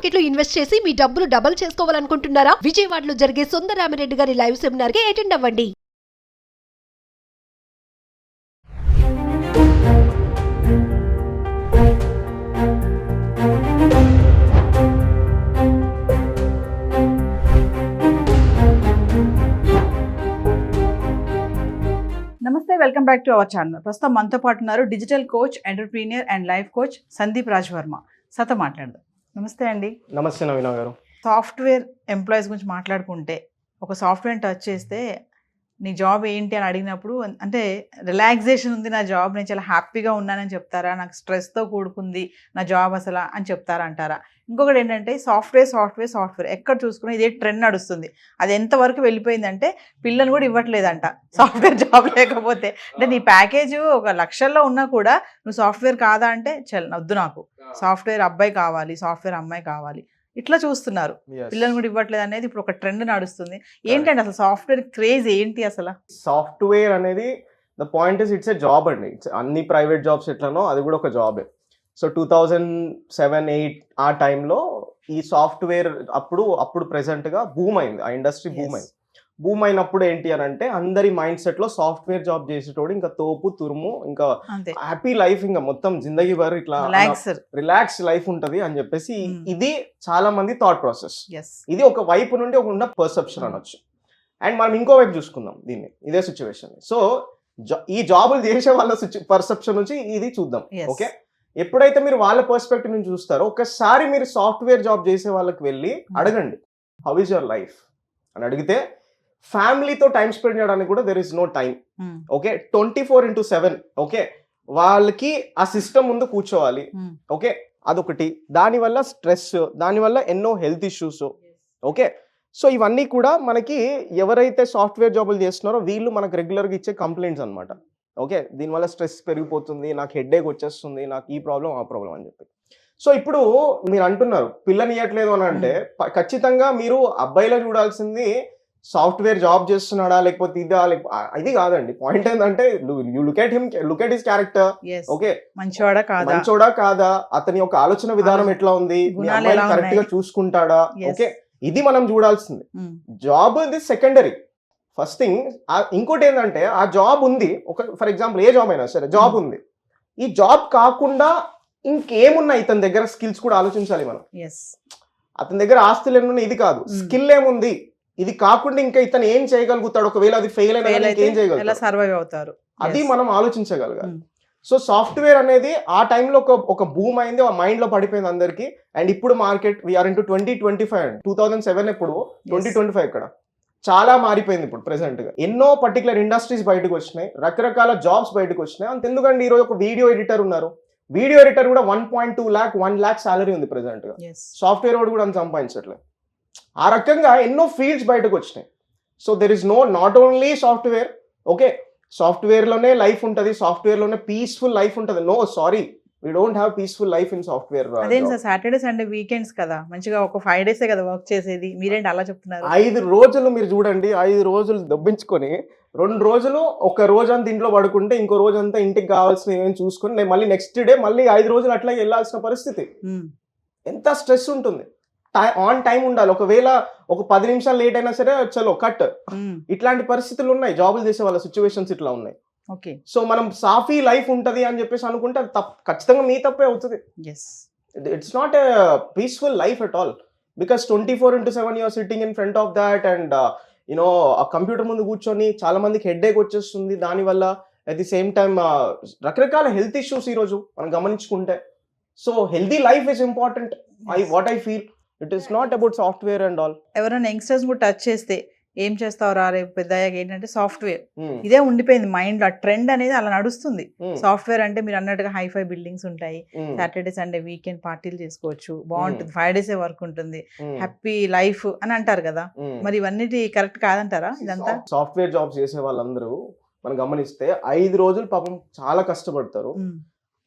Market లో invest చేసి మీ డబ్బులు డబుల్ చేసుకోవాలనుకుంటున్నారా? విజయవాడలో జరిగే సుందరరామిరెడ్డి గారి లైవ్ సెమినార్ కి అటెండ్ అవ్వండి. నమస్తే, welcome back to our channel. ప్రస్తుతం మనతో పాటు ఉన్నారు digital coach, entrepreneur and life coach Sandeep Raj Varma. సతో మాట్లాడదాం. నమస్తే అండి. నమస్తే నవీన గారు. సాఫ్ట్వేర్ ఎంప్లాయీస్ గురించి మాట్లాడుకుంటే, ఒక సాఫ్ట్వేర్ టచ్ చేస్తే నీ జాబ్ ఏంటి అని అడిగినప్పుడు, అంటే రిలాక్సేషన్ ఉంది నా జాబ్, నేను చాలా హ్యాపీగా ఉన్నానని చెప్తారా, నాకు స్ట్రెస్తో కూడుకుంది నా జాబ్ అసలు అని చెప్తారా అంటారా? ఇంకొకటి ఏంటంటే సాఫ్ట్వేర్ ఎక్కడ చూసుకున్నా ఇదే ట్రెండ్ నడుస్తుంది. అది ఎంతవరకు వెళ్ళిపోయిందంటే పిల్లలు కూడా ఇవ్వట్లేదంట సాఫ్ట్వేర్ జాబ్ లేకపోతే. అంటే నీ ప్యాకేజ్ ఒక లక్షల్లో ఉన్నా కూడా నువ్వు సాఫ్ట్వేర్ కాదా అంటే వద్దు, నాకు సాఫ్ట్వేర్ అబ్బాయి కావాలి, సాఫ్ట్వేర్ అమ్మాయి కావాలి, ఇట్లా చూస్తున్నారు. పిల్లలు కూడా ఇవ్వట్లేదు అనేది ఇప్పుడు ఒక ట్రెండ్ నడుస్తుంది. ఏంటంటే అసలు సాఫ్ట్వేర్ క్రేజ్ ఏంటి అసలు? సాఫ్ట్వేర్ అనేది the point is it's a job అండి. అన్ని ప్రైవేట్ జాబ్స్ ఎట్లనో అది కూడా ఒక జాబే. సో 2007-8 ఆ టైంలో ఈ సాఫ్ట్వేర్ అప్పుడు ప్రెసెంట్గా బూమ్ అయింది, ఆ ఇండస్ట్రీ బూమ్ అయింది. బూమ్ అయినప్పుడు ఏంటి అని అంటే అందరి మైండ్ సెట్ లో సాఫ్ట్వేర్ జాబ్ చేసేటోడు ఇంకా తోపు తురుము, ఇంకా హ్యాపీ లైఫ్, ఇంకా మొత్తం జిందగీ వర్ ఇట్లా రిలాక్స్ లైఫ్ ఉంటది అని చెప్పేసి ఇది చాలా మంది థాట్ ప్రాసెస్. ఇది ఒక వైపు నుండి ఒక ఉన్న పర్సెప్షన్ అనొచ్చు. అండ్ మనం ఇంకో వైపు చూసుకుందాం దీన్ని, ఇదే సిచ్యువేషన్. సో ఈ జాబులు చేసే వాళ్ళ పర్సెప్షన్ నుంచి ఇది చూద్దాం. ఓకే, ఎప్పుడైతే మీరు వాళ్ళ పర్స్పెక్టివ్ నుంచి చూస్తారో ఒకసారి మీరు సాఫ్ట్వేర్ జాబ్ చేసే వాళ్ళకి వెళ్ళి అడగండి, హౌ ఈజ్ యువర్ లైఫ్ అని అడిగితే, ఫ్యామిలీతో టైం స్పెండ్ చేయడానికి కూడా there is no time. Okay, 24/7. Okay, వాళ్ళకి ఆ సిస్టమ్ ముందు కూర్చోవాలి. ఓకే, అదొకటి. దానివల్ల స్ట్రెస్, దానివల్ల ఎన్నో హెల్త్ ఇష్యూస్. ఓకే, సో ఇవన్నీ కూడా మనకి ఎవరైతే సాఫ్ట్వేర్ జాబులు చేస్తున్నారో వీళ్ళు మనకు రెగ్యులర్గా ఇచ్చే కంప్లైంట్స్ అనమాట. ఓకే, దీనివల్ల స్ట్రెస్ పెరిగిపోతుంది, నాకు హెడేక్ వచ్చేస్తుంది, నాకు ఈ ప్రాబ్లం ఆ ప్రాబ్లం అని చెప్పి. సో ఇప్పుడు మీరు అంటున్నారు పిల్లని ఇవ్వట్లేదు అని అంటే, ఖచ్చితంగా మీరు అబ్బాయిలో చూడాల్సింది సాఫ్ట్వేర్ జాబ్ చేస్తున్నాడా లేకపోతే ఇది కాదండి. పాయింట్ ఏంటంటే you look at his character. Okay, మంచోడా కాదా, అతని యొక్క ఆలోచన విధానం ఎట్లా ఉంది, కరెక్ట్ గా చూసుకుంటాడా. ఓకే, ఇది మనం చూడాల్సింది. జాబ్ ఇది సెకండరీ. First thing. ఇంకోటి ఏంటంటే ఆ జాబ్ ఉంది, ఒక ఫర్ ఎగ్జాంపుల్ ఏ జాబ్ అయినా సరే జాబ్ ఉంది, ఈ జాబ్ కాకుండా ఇంకేమున్నాయి ఇతని దగ్గర స్కిల్స్ కూడా ఆలోచించాలి మనం. అతని దగ్గర ఆస్తులు ఏమున్నాయి, ఇది కాదు, స్కిల్ ఏముంది, ఇది కాకుండా ఇంకా ఇతను ఏం చేయగలుగుతాడు, ఒకవేళ అది ఫెయిల్ అయినా ఏం చేయగలుగుతాడు, అది మనం ఆలోచించగలగాలి. సో సాఫ్ట్వేర్ అనేది ఆ టైంలో ఒక బూమ్ అయింది, ఆ మైండ్ లో పడిపోయింది అందరికి. అండ్ ఇప్పుడు మార్కెట్ వీఆర్ ఇంటూ 2025. 2007 ఎప్పుడు, 2025 ఇక్కడ చాలా మారిపోయింది. ఇప్పుడు ప్రెసెంట్ గా ఎన్నో పర్టికులర్ ఇండస్ట్రీస్ బయటకు వచ్చినాయి, రకరకాల జాబ్స్ బయటకు వచ్చినాయి. అంతెందుకండి, ఈరోజు ఒక వీడియో ఎడిటర్ ఉన్నారు, వీడియో ఎడిటర్ కూడా 1.2 lakh 1 lakh సాలరీ ఉంది ప్రెసెంట్ గా. సాఫ్ట్వేర్ వాడు కూడా అంత సంపాదించట్లేదు. ఆ రకంగా ఎన్నో ఫీల్డ్స్ బయటకు వచ్చినాయి. So there is not only software. Okay, software లోనే లైఫ్ ఉంటుంది, సాఫ్ట్వేర్ లోనే పీస్ఫుల్ లైఫ్ ఉంటుంది. No, sorry, we don't have peaceful life in software. అదేం సార్, సాటర్డే సండే వీకెండ్స్ కదా, మంచిగా ఒక 5 days కదా వర్క్ చేసేది, మీరేంటి అలా చెప్తున్నారు? 5 రోజులు మీరు చూడండి, 5 రోజులు దబ్బించుకొని 2 రోజులు ఒక రోజంతా ఇంట్లో పడుకుంటే ఇంకో రోజంతా ఇంటికి కావాల్సిన ఏమైనా చూసుకొని నేను మళ్ళీ నెక్స్ట్ డే మళ్ళీ 5 రోజులు అట్లా వెళ్ళాల్సిన పరిస్థితి. ఎంత స్ట్రెస్ ఉంటుంది. ఆన్ టైం ఉండాలి, ఒకవేళ ఒక 10 నిమిషాలు లేట్ అయినా సరే చలో కట్. ఇట్లాంటి పరిస్థితులు ఉన్నాయి, జాబులు చేసే వాళ్ళ సిచ్యువేషన్స్ ఇట్లా ఉన్నాయి. ఓకే, సో మనం సాఫీ లైఫ్ ఉంటది అని చెప్పేసి అనుకుంటే అది ఖచ్చితంగా మీ తప్పే అవుతుంది. It's not a peaceful life at all, because 24/7 you're sitting in front of that and you know uh computer ముందు కూర్చొని చాలా మందికి హెడేక్ వచ్చేస్తుంది. దానివల్ల అట్ ది సేమ్ టైమ్ రకరకాల హెల్త్ ఇష్యూస్ ఈరోజు మనం గమనించుకుంటే. So healthy life is important. What I feel, it is not about software and all. ఎవరైనా యంగ్స్టర్స్ కూడా టచ్ చేస్తే ఏం చేస్తావురా రేపు పెద్దయ్యాక ఏంటంటే సాఫ్ట్వేర్, ఇదే ఉండిపోయింది మైండ్ లో. ఆ ట్రెండ్ అనేది అలా నడుస్తుంది. సాఫ్ట్వేర్ అంటే మీరు అన్నట్టుగా హైఫై బిల్డింగ్స్ ఉంటాయి, సాటర్డే సండే వీకెండ్ పార్టీలు చేసుకోవచ్చు, బాగుంటుంది, 5 days వర్క్ ఉంటుంది, హ్యాపీ లైఫ్ అని అంటారు కదా. మరి ఇవన్నీ కరెక్ట్ కాదంటారా? ఇదంతా సాఫ్ట్వేర్ జాబ్స్ చేసే వాళ్ళందరూ మనం గమనిస్తే 5 రోజులు పాపం చాలా కష్టపడతారు.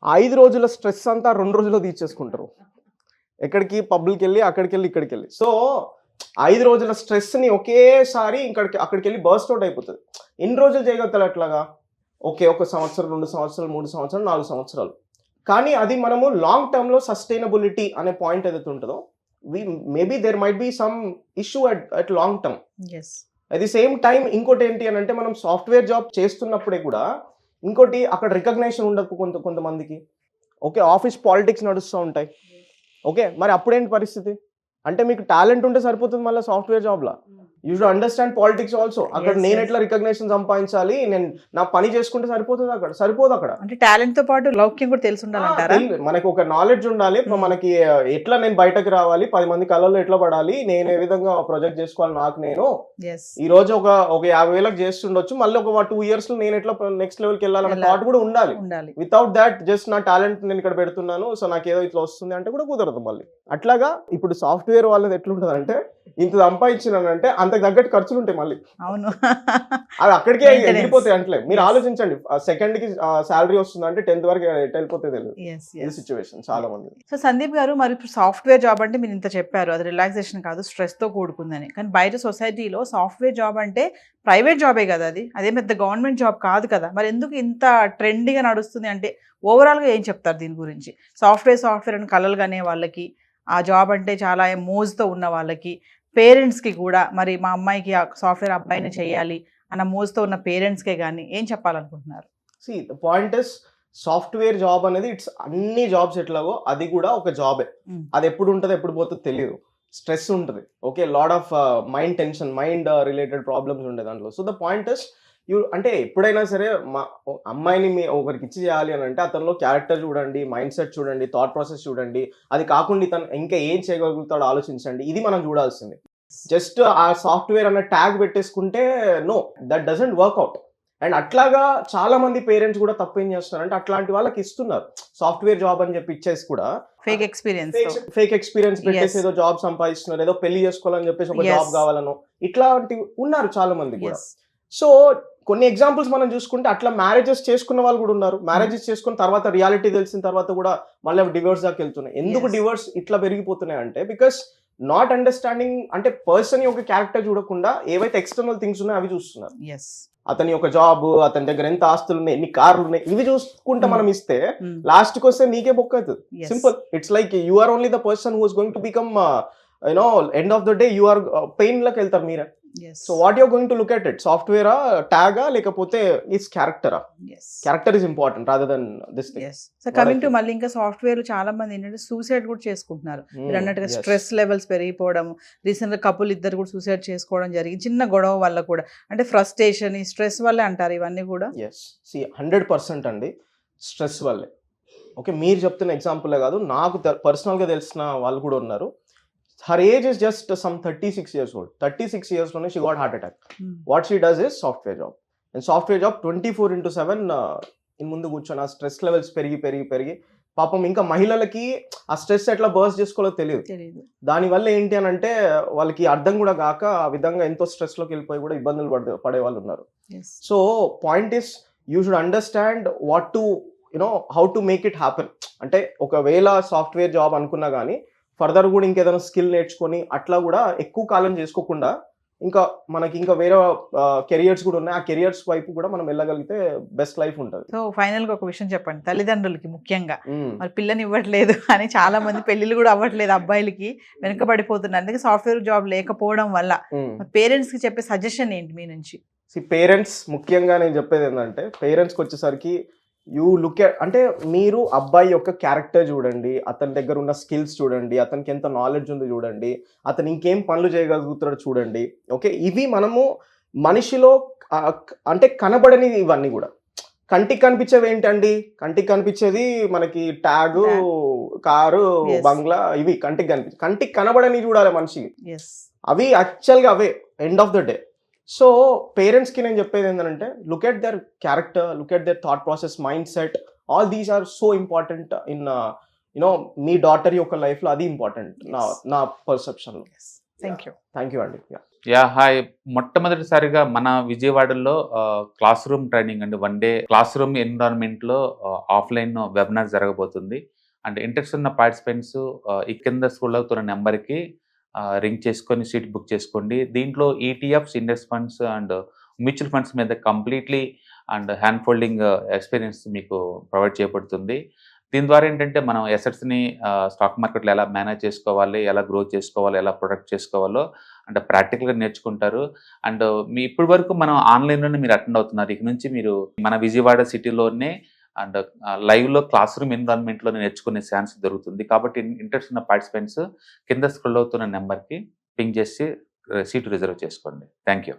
5 రోజుల స్ట్రెస్ అంతా 2 రోజుల్లో తీర్చేసుకుంటారు. ఎక్కడికి, పబ్లిక్ వెళ్ళి, అక్కడికి వెళ్ళి, ఇక్కడికి వెళ్ళి. సో 5 రోజుల స్ట్రెస్ ని ఒకేసారి అక్కడికి వెళ్ళి బర్స్ట్ అవుట్ అయిపోతుంది. ఎన్ని రోజులు చేయగలుగుతారు అట్లాగా? ఓకే, 1 సంవత్సరం, 2 సంవత్సరాలు, 3 సంవత్సరాలు, 4 సంవత్సరాలు. కానీ అది మనము లాంగ్ టర్మ్ లో సస్టైనబిలిటీ అనే పాయింట్ ఏదైతే ఉంటుందో maybe there might be some issue at long term. Yes at the same time ఇంకోటి ఏంటి అని అంటే, మనం సాఫ్ట్వేర్ జాబ్ చేస్తున్నప్పుడే కూడా ఇంకోటి అక్కడ రికగ్నైజేషన్ ఉండదు కొంతమందికి. ఓకే, ఆఫీస్ పాలిటిక్స్ నడుస్తూ ఉంటాయి. ఓకే, మరి అప్పుడేంటి పరిస్థితి అంటే, మీకు టాలెంట్ ఉంటే సరిపోతుంది మళ్ళీ సాఫ్ట్వేర్ జాబ్లో. You should understand politics also. అక్కడ నేను ఎట్లా రికగ్నైజేషన్ సంపాదించాలి, నేను నా పని చేసుకుంటే సరిపోతుంది, సరిపోదు అక్కడ. అంటే టాలెంట్ తో పాటు లౌక్యం కూడా తెలిసి ఉండాలంటారా? మనకి ఒక నాలెడ్జ్ ఉండాలి. మనకి ఎట్లా నేను బయటకు రావాలి, 10 మంది కళ్ళల్లో ఎట్లా పడాలి, నేను ఏ విధంగా ప్రొజెక్ట్ చేసుకోవాలి, నాకు నేను ఈ రోజు ఒక 50,000 చేస్తుండొచ్చు, మళ్ళీ ఒక 2 years లో నేను ఎట్లా నెక్స్ట్ లెవెల్కి వెళ్ళాలన్న థాట్ కూడా ఉండాలి. వితౌట్ దాట్ జస్ట్ నా టాలెంట్ నేను ఇక్కడ పెడుతున్నాను, సో నాకు ఏదో ఇట్లా వస్తుంది అంటే కూడా కుదరదు మళ్ళీ. అట్లాగా ఇప్పుడు సాఫ్ట్వేర్ వాళ్ళది ఎట్లుంటది అంటే, ఇంత సంపాదించినానంటే అంతకు తగ్గట్టు ఖర్చులు ఉంటాయి మళ్ళీ. అవును, అది అక్కడికే వెళ్ళిపోతాయి. అంటే మీరు ఆలోచించండి, సెకండ్ కి శాలరీ వస్తుంది అంటే 10th వరకు వెళ్ళిపోతే తెలియదు. ఈ సిచ్యువేషన్ చాలా మంది. సో సందీప్ గారు, మరి ఇప్పుడు సాఫ్ట్వేర్ జాబ్ అంటే మీరు ఇంత చెప్పారు, అది రిలాక్సేషన్ కాదు, స్ట్రెస్ తో కూడుకుందని. కానీ బయట సొసైటీలో సాఫ్ట్వేర్ జాబ్ అంటే ప్రైవేట్ జాబే కదా, అదే పెద్ద గవర్నమెంట్ జాబ్ కాదు కదా. మరి ఎందుకు ఇంత ట్రెండీగా నడుస్తుంది అంటే, ఓవరాల్ గా ఏం చెప్తారు దీని గురించి? సాఫ్ట్వేర్ అని కలలు కనే వాళ్ళకి, ఆ జాబ్ అంటే చాలా మోజుతో ఉన్న వాళ్ళకి, పేరెంట్స్కి కూడా, మరి మా అమ్మాయికి సాఫ్ట్వేర్ అబ్బాయిని చేయాలి అన్న మోజుతో ఉన్న పేరెంట్స్కే కానీ ఏం చెప్పాలనుకుంటున్నారు? See the point is, software job అనేది ఇట్స్ అన్ని జాబ్స్ ఎట్లాగో అది కూడా ఒక జాబే. అది ఎప్పుడు ఉంటుంది ఎప్పుడు పోతుందో తెలియదు. స్ట్రెస్ ఉంటుంది. Okay, lot of mind tension, mind related problems ఉంటాయి దాంట్లో. సో ద పాయింట్ ఇస్, అంటే ఎప్పుడైనా సరే మా అమ్మాయిని ఒకరికి ఇచ్చి చేయాలి అని అంటే, అతనిలో క్యారెక్టర్ చూడండి, మైండ్ సెట్ చూడండి, థాట్ ప్రాసెస్ చూడండి. అది కాకుండా ఇతను ఇంకా ఏం చేయగలుగుతాడో ఆలోచించండి. ఇది మనం చూడాల్సింది. జస్ట్ ఆ సాఫ్ట్వేర్ అన్న ట్యాగ్ పెట్టేసుకుంటే no, that doesn't work out. And అట్లాగా చాలా మంది పేరెంట్స్ కూడా తప్పు ఏం చేస్తున్నారంటే, అట్లాంటి వాళ్ళకి ఇస్తున్నారు సాఫ్ట్వేర్ జాబ్ అని చెప్పి ఇచ్చేసి కూడా ఫేక్ ఎక్స్పీరియన్స్ పెట్టేసి ఏదో జాబ్ సంపాదిస్తున్నారు, ఏదో పెళ్లి చేసుకోవాలని చెప్పేసి ఒక జాబ్ కావాలనో, ఇట్లాంటి ఉన్నారు చాలా మంది కూడా. సో కొన్ని ఎగ్జాంపుల్స్ మనం చూసుకుంటే, అట్లా మ్యారేజెస్ చేసుకున్న వాళ్ళు కూడా ఉన్నారు. మ్యారేజెస్ చేసుకున్న తర్వాత రియాలిటీ తెలిసిన తర్వాత కూడా మళ్ళీ డివోర్స్ దాకా వెళ్తున్నాయి. ఎందుకు డివోర్స్ ఇట్లా పెరిగిపోతున్నాయి అంటే, బికాస్ నాట్ అండర్స్టాండింగ్. అంటే పర్సన్ యొక్క క్యారెక్టర్ చూడకుండా ఏవైతే ఎక్స్టర్నల్ థింగ్స్ ఉన్నాయో అవి చూస్తున్నారు. అతని యొక్క జాబ్, అతని దగ్గర ఎంత ఆస్తులు ఉన్నాయి, ఎన్ని కార్లు ఉన్నాయి, ఇవి చూసుకుంటే మనం ఇస్తే లాస్ట్ కి వస్తే నీకే బొక్క అవుతుంది. Simple. It's like you are only the person who is going to become end of the day you are pain లోకి వెళ్తారు మీరే. So what you're going to look at it, సాఫ్ట్వేరా, ట్యాగా, లేకపోతే ఇస్ క్యారెక్టరా? Character is important rather than this thing. So coming to మళ్ళీ ఇంకా software చాలా మంది ఏంటంటే సూసైడ్ కూడా చేసుకుంటున్నారు. మీరు అన్నట్టుగా స్ట్రెస్ లెవెల్స్ పెరిగిపోవడం, రీసెంట్ గా కపుల్ ఇద్దరు కూడా సూసైడ్ చేసుకోవడం జరిగింది, చిన్న గొడవ వల్ల కూడా. అంటే ఫ్రస్ట్రేషన్, ఈ స్ట్రెస్ వల్లే అంటారు ఇవన్నీ కూడా? 100% అండి, స్ట్రెస్ వల్లే. ఓకే, మీరు చెప్తున్న ఎగ్జాంపులే కాదు, నాకు పర్సనల్గా తెలిసిన వాళ్ళు కూడా ఉన్నారు. Her age is just some 36 years old. 36 years లోనే she got heart attack. What she does is software job. And software job 24/7 in ముందు కూర్చొని ఆ స్ట్రెస్ లెవెల్స్ పెరిగి పాపం ఇంకా మహిళలకి ఆ స్ట్రెస్ ఎట్లా బర్స్ట్ చేసుకోవాలో తెలియదు. దానివల్ల ఏంటి అని అంటే, వాళ్ళకి అర్థం కూడా కాక ఆ విధంగా ఎంతో స్ట్రెస్ లోకి వెళ్ళిపోయి కూడా ఇబ్బందులు పడే వాళ్ళు ఉన్నారు. So point is, you should understand what to how to make it happen. అంటే ఒకవేళ సాఫ్ట్వేర్ జాబ్ అనుకున్నా కానీ ఫర్దర్ కూడా ఇంకేదైనా స్కిల్ నేర్చుకొని అట్లా కూడా ఎక్కువ కాలం చేసుకోకుండా ఇంకా మనకి ఇంకా వేరే కెరియర్స్ కూడా ఉన్నాయి. ఆ కెరియర్స్ వైపు కూడా మనం వెళ్ళగలిగితే బెస్ట్ లైఫ్ ఉంటుంది. సో ఫైనల్ గా ఒక విషయం చెప్పండి, తల్లిదండ్రులకి ముఖ్యంగా, మరి పిల్లని ఇవ్వట్లేదు అని చాలా మంది పెళ్లిళ్ళు కూడా అవ్వట్లేదు, అబ్బాయిలకి వెనుకబడిపోతున్నారు అందుకే సాఫ్ట్వేర్ జాబ్ లేకపోవడం వల్ల. పేరెంట్స్ కి చెప్పే సజెషన్ ఏంటి మీ నుంచి? పేరెంట్స్ ముఖ్యంగా నేను చెప్పేది ఏంటంటే, పేరెంట్స్కి వచ్చేసరికి యూ లుక్ ఎట్, అంటే మీరు అబ్బాయి యొక్క క్యారెక్టర్ చూడండి, అతని దగ్గర ఉన్న స్కిల్స్ చూడండి, అతనికి ఎంత నాలెడ్జ్ ఉందో చూడండి, అతను ఇంకేం పనులు చేయగలుగుతాడో చూడండి. ఓకే, ఇవి మనము మనిషిలో అంటే కనబడని, ఇవన్నీ కూడా కంటికి కనిపించేవి ఏంటండి, కంటికి కనిపించేది మనకి ట్యాగు, కారు, బంగ్లా, ఇవి కంటికి కనబడని చూడాలి మనిషికి. అవి యాక్చువల్గా అవే end of the day. So పేరెంట్స్కి నేను చెప్పేది ఏంటంటే, look at their character, look at their thought process, mind set, all these are so important in మీ డాటర్ యొక్క లైఫ్లో. అది ఇంపార్టెంట్ నా పర్సెప్షన్లో. థ్యాంక్ యూ అండి. హాయ్, మొట్టమొదటిసారిగా మన విజయవాడలో క్లాస్ రూమ్ ట్రైనింగ్ అండి, 1 day క్లాస్ రూమ్ ఎన్విరాన్మెంట్లో ఆఫ్లైన్ వెబినార్ జరగబోతుంది. అండ్ ఇంట్రెస్ట్ ఉన్న పార్టిసిపెంట్స్ ఈ కింద స్కూల్ అవుతున్న నెంబర్కి రింగ్ చేసుకొని సీట్ బుక్ చేసుకోండి. దీంట్లో ETFs, index funds and mutual funds మీద completely and hand holding experience మీకు ప్రొవైడ్ చేయబడుతుంది. దీని ద్వారా ఏంటంటే మనం ఎసెట్స్ని స్టాక్ మార్కెట్లో ఎలా మేనేజ్ చేసుకోవాలి, ఎలా గ్రో చేసుకోవాలి, ఎలా ప్రొడక్ట్ చేసుకోవాలో అంటే ప్రాక్టికల్గా నేర్చుకుంటారు. అండ్ మీ ఇప్పటి వరకు మనం ఆన్లైన్లోనే మీరు అటెండ్ అవుతున్నారు. ఇక నుంచి మీరు మన విజయవాడ సిటీలోనే అండ్ లైవ్లో క్లాస్ రూమ్ ఎన్విరాన్మెంట్లో నేర్చుకునే ఛాన్స్ దొరుకుతుంది. కాబట్టి ఇంట్రెస్ట్ ఉన్న పార్టిసిపెంట్స్ కింద స్క్రోల్ అవుతున్న నెంబర్కి పింగ్ చేసి సీటు రిజర్వ్ చేసుకోండి. Thank you.